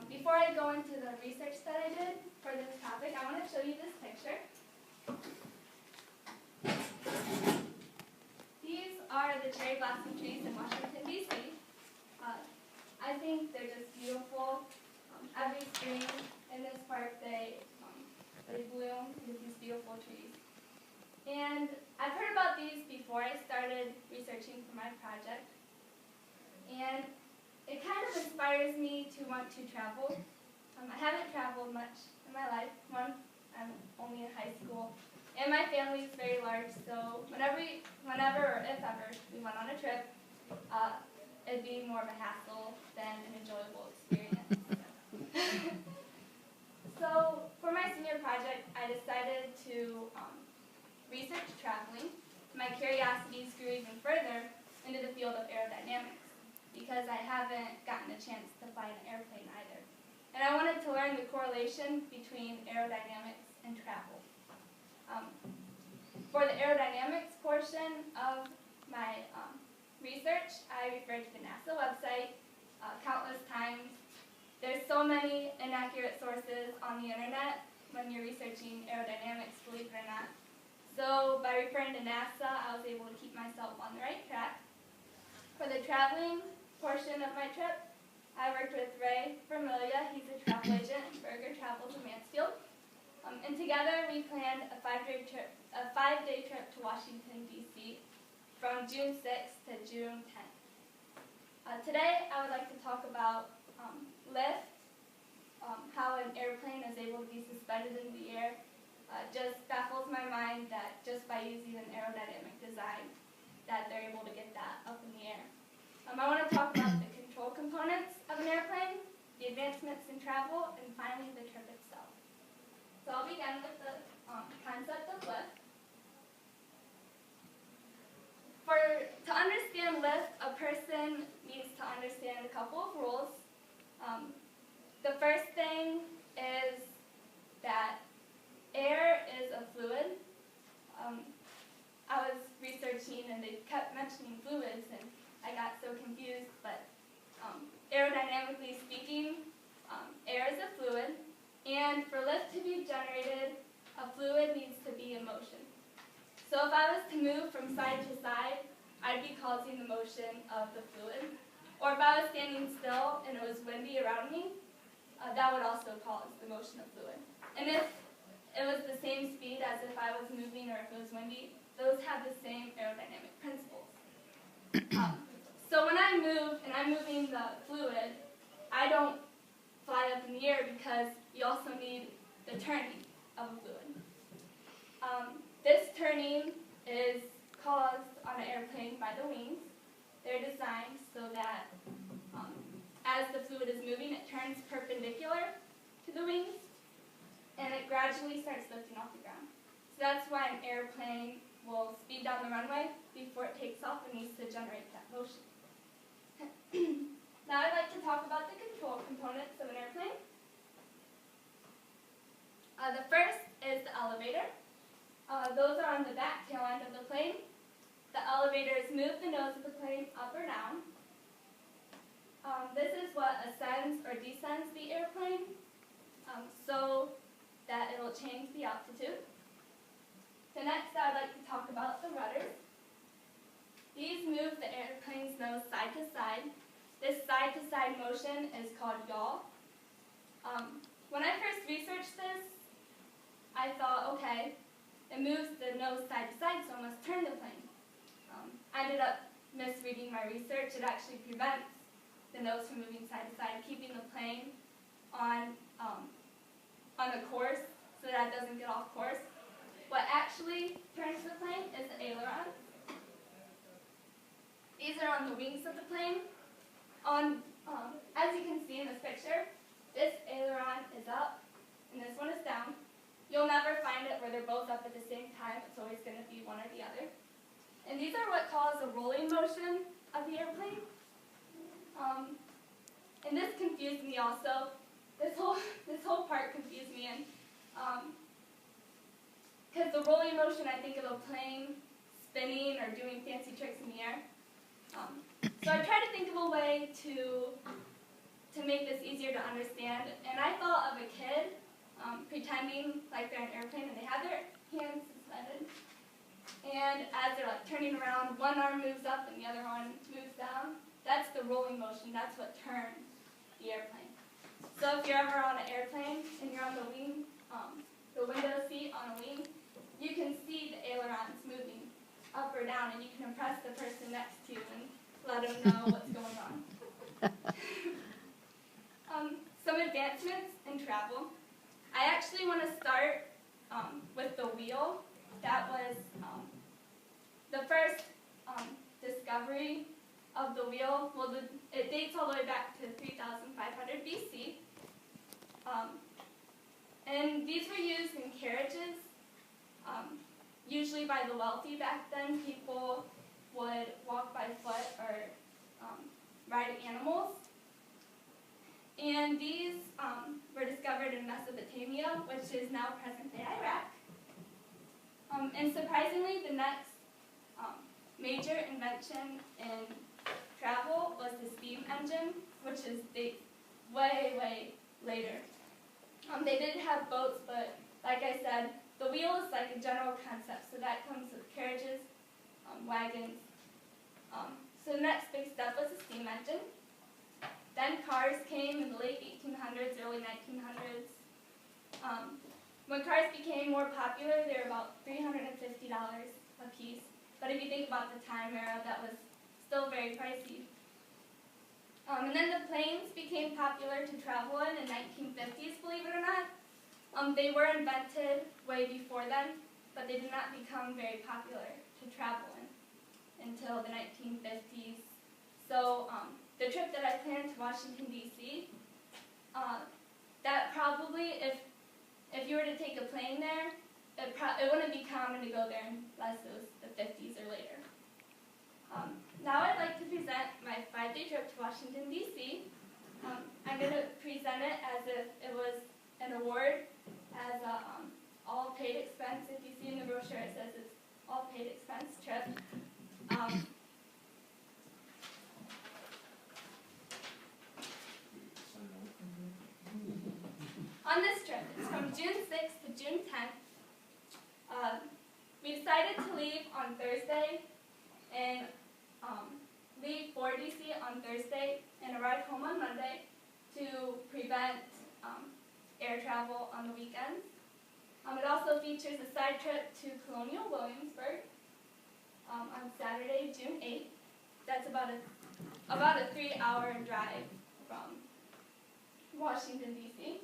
Before I go into the research that I did for this topic, I want to show you this picture. These are the cherry blossom trees in Washington, D.C. I think they're just beautiful. Every spring in this park, they bloom with these beautiful trees. And I've heard about these before I started researching for my project. And it kind of inspires me to want to travel. I haven't traveled much in my life. One, I'm only in high school. And my family is very large, so whenever or if ever we went on a trip, it'd be more of a hassle than an enjoyable experience. So for my senior project, I decided to research traveling. My curiosities grew even further into the field of aerodynamics because I haven't gotten a chance to fly an airplane either. And I wanted to learn the correlation between aerodynamics and travel. For the aerodynamics portion of my research, I referred to the NASA website countless times. There's so many inaccurate sources on the internet when you're researching aerodynamics, believe it or not. So by referring to NASA, I was able to keep myself on the right track. For the traveling portion of my trip, I worked with Ray Vermilia. He's a travel agent at Berger Travels in Mansfield. And together we planned a five-day trip to Washington, D.C. from June 6th to June 10th. Today I would like to talk about lift, how an airplane is able to be suspended in the air. Just baffles my mind that just by using an aerodynamic design that they're able to get that up in the air. I want to talk about the control components of an airplane, the advancements in travel, and finally the trip itself. So I'll begin with the concept of lift. To understand lift, a person needs to understand a couple of rules. The first thing is that air is a fluid. I was researching and they kept mentioning fluids and I got so confused, but aerodynamically speaking, air is a fluid, and for lift to be generated, a fluid needs to be in motion. So if I was to move from side to side, I'd be causing the motion of the fluid. Or if I was standing still and it was windy around me, that would also cause the motion of fluid. And if it was the same speed as if I was moving or if it was windy, those have the same aerodynamic principles. So when I move and I'm moving the fluid, I don't fly up in the air because you also need the turning of a fluid. This turning is caused on an airplane by the wings. They're designed so that as the fluid is moving, it turns perpendicular to the wings and it gradually starts lifting off the ground. So that's why an airplane will speed down the runway before it takes off and needs to generate that motion. Now I'd like to talk about the control components of an airplane. The first is the elevator. Those are on the back tail end of the plane. The elevators move the nose of the plane up or down. This is what ascends or descends the airplane so that it will change the altitude. So next I would like to talk about the rudders. These move the airplane's nose side to side. This side-to-side motion is called yaw. When I first researched this, I thought, okay, it moves the nose side to side, so I must turn the plane. I ended up misreading my research. It actually prevents the nose from moving side to side, keeping the plane on a course so that it doesn't get off course. What actually turns the plane is the aileron. These are on the wings of the plane. As you can see in this picture, this aileron is up and this one is down. You'll never find it where they're both up at the same time. It's always going to be one or the other. And these are what cause a rolling motion of the airplane. And this confused me also. This whole part confused me, and because the rolling motion, I think of a plane spinning or doing fancy tricks in the air. So I tried to think of a way to to make this easier to understand, and I thought of a kid pretending like they're in an airplane and they have their hands suspended. And as they're like turning around, one arm moves up and the other one moves down. That's the rolling motion. That's what turns the airplane. So if you're ever on an airplane and you're on the wing, the window seat on a wing, you can see the ailerons moving up or down, and you can impress the person next to you and let them know what's going on. Some advancements in travel. I actually want to start with the wheel. That was the first discovery of the wheel. Well, it dates all the way back to 3,500 BC. And these were used in carriages, usually by the wealthy back then. People would walk by foot or ride animals. And these were discovered in Mesopotamia, which is now present-day Iraq. And surprisingly, the next major invention in travel was the steam engine, which is way, way later. They did have boats, but like I said, the wheel is like a general concept, so that comes with carriages, wagons. So the next big step was the steam engine. Then cars came in the late 1800s, early 1900s. When cars became more popular, they were about $350 a piece. But if you think about the time era, that was still very pricey. And then the planes became popular to travel in the 1950s, believe it or not. They were invented way before then, but they did not become very popular to travel in until the 1950s. So the trip that I planned to Washington, D.C., that probably, if you were to take a plane there, it wouldn't be common to go there unless it was the 50s or later. Now I'd like to present my 5-day trip to Washington, D.C. I'm going to present it as if it was an award, as a all-paid expense. If you see in the brochure, it says it's all-paid expense trip. On this trip, it's from June 6th to June 10th. We decided to leave on Thursday and leave for DC on Thursday and arrive home on Monday to prevent air travel on the weekends. It also features a side trip to Colonial Williamsburg on Saturday, June 8th. That's about a 3-hour drive from Washington, D.C.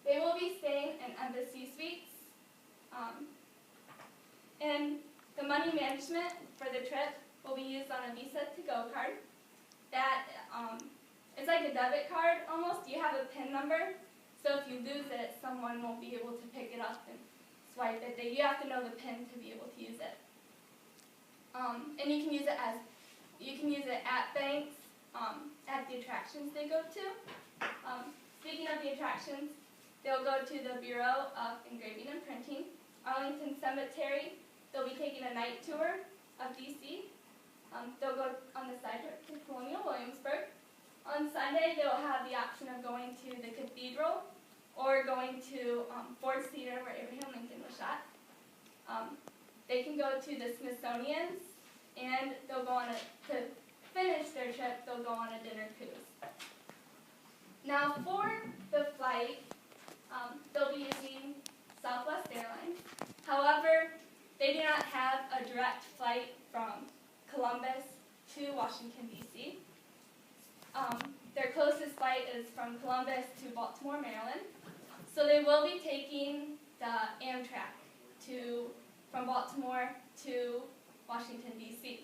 They will be staying in Embassy Suites. And the money management for the trip will be used on a Visa to Go card. That it's like a debit card almost. You have a PIN number, so if you lose it, someone won't be able to pick it up and swipe it. You have to know the PIN to be able to use it. And you can use it at banks, at the attractions they go to. Speaking of the attractions, they'll go to the Bureau of Engraving and Printing, Arlington Cemetery. They'll be taking a night tour of D.C. They'll go on the side trip to Colonial Williamsburg. On Sunday, they'll have the option of going to the cathedral or going to Ford's Theater, where Abraham Lincoln was shot. They can go to the Smithsonian's, and they'll go on to finish their trip, they'll go on a dinner cruise. Now, for the flight, they'll be using Southwest Airlines. However, they do not have a direct flight from Columbus to Washington, D.C. Their closest flight is from Columbus to Baltimore, Maryland. So they will be taking the Amtrak from Baltimore to Washington, D.C.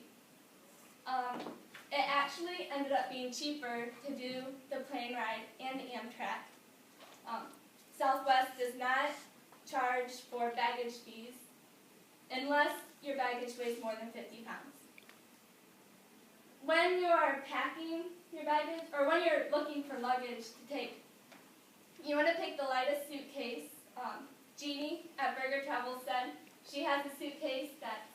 It actually ended up being cheaper to do the plane ride and the Amtrak. Southwest does not charge for baggage fees unless your baggage weighs more than 50 pounds. When you are packing your baggage, or when you're looking for luggage to take, you want to pick the lightest suitcase. Jeannie at Burger Travel said she has a suitcase that's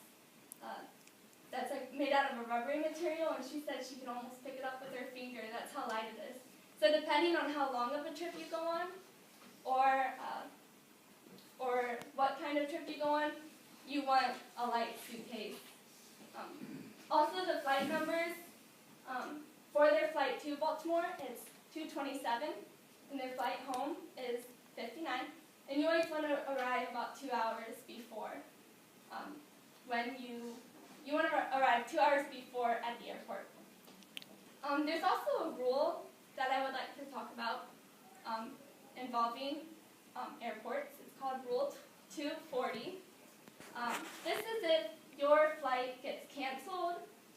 like made out of a rubbery material, and she said she can almost pick it up with her finger. That's how light it is. So So depending on how long of a trip you go on, or what kind of trip you go on, you want a light suitcase. Also, the flight numbers, for their flight to Baltimore, it's 227, and their flight home is 59. And you always want to arrive about 2 hours before. When you want to arrive 2 hours before at the airport. There's also a rule that I would like to talk about involving airports. It's called Rule 240. This is if your flight gets canceled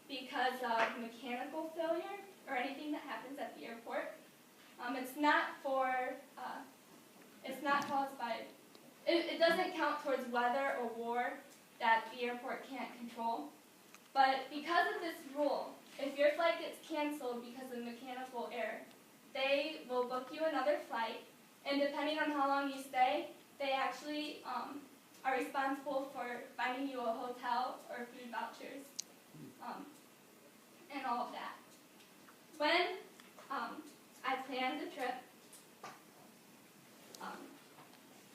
because of mechanical failure or anything that happens at the airport. It's not caused by, it doesn't count towards weather or war that the airport can't control. But because of this rule, if your flight gets canceled because of mechanical error, they will book you another flight, and depending on how long you stay, they actually are responsible for finding you a hotel or food vouchers, and all of that. When I planned the trip,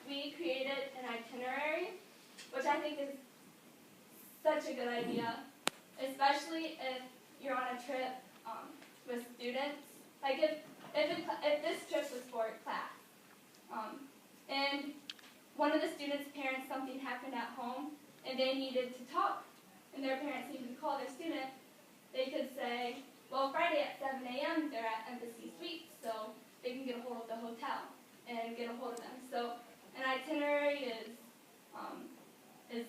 we created an itinerary, which I think is such a good idea, especially if you're on a trip with students. Like if this trip was for a class, and one of the students' parents, something happened at home, and they needed to talk, and their parents needed to call their student, they could say, well, Friday at 7 a.m. they're at Embassy Suites, so they can get a hold of the hotel and get a hold of them. So an itinerary is an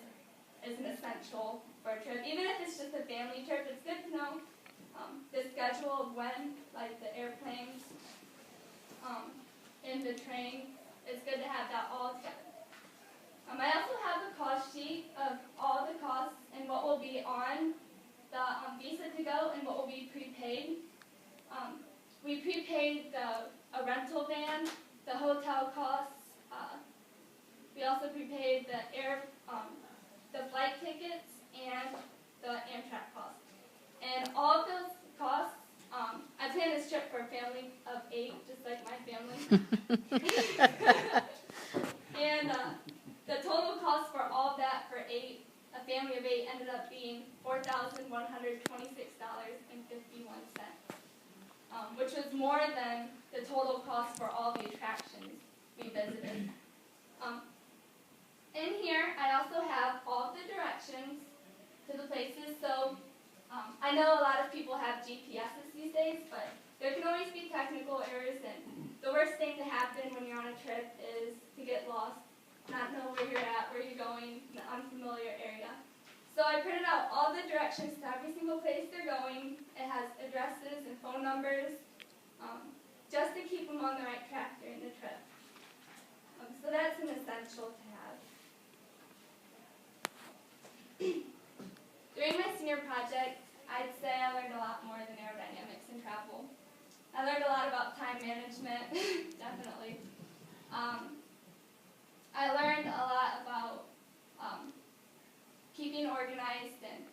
essential for a trip. Even if it's just a family trip, it's good to know the schedule of when, like the airplanes and the train. It's good to have that all together. I also have the cost sheet of all the costs and what will be on the visa to go and what will be prepaid. We prepaid a rental van, the hotel costs. We also prepaid the flight tickets and the Amtrak costs. And all of those costs, I planned this trip for a family of 8, just like my family. And the total cost for all of that for a family of 8 ended up being $4,126.51, which was more than the total cost for all the attractions we visited. In here, I also have all the directions to the places. So I know a lot of people have GPSs these days, but there can always be technical errors, and the worst thing to happen when you're on a trip is to get lost, not know where you're at, where you're going, in an unfamiliar area. So I printed out all the directions to every single place they're going. It has addresses and phone numbers, just to keep them on the right track during the trip. So that's an essential to have. During my senior project, I'd say I learned a lot more than aerodynamics and travel. I learned a lot about time management, definitely. I learned a lot about keeping organized, and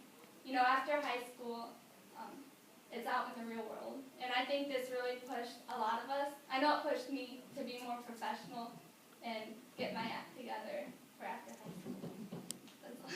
after high school, it's out in the real world. And I think this really pushed a lot of us. I know it pushed me to be more professional and get my act together for after high school. That's all.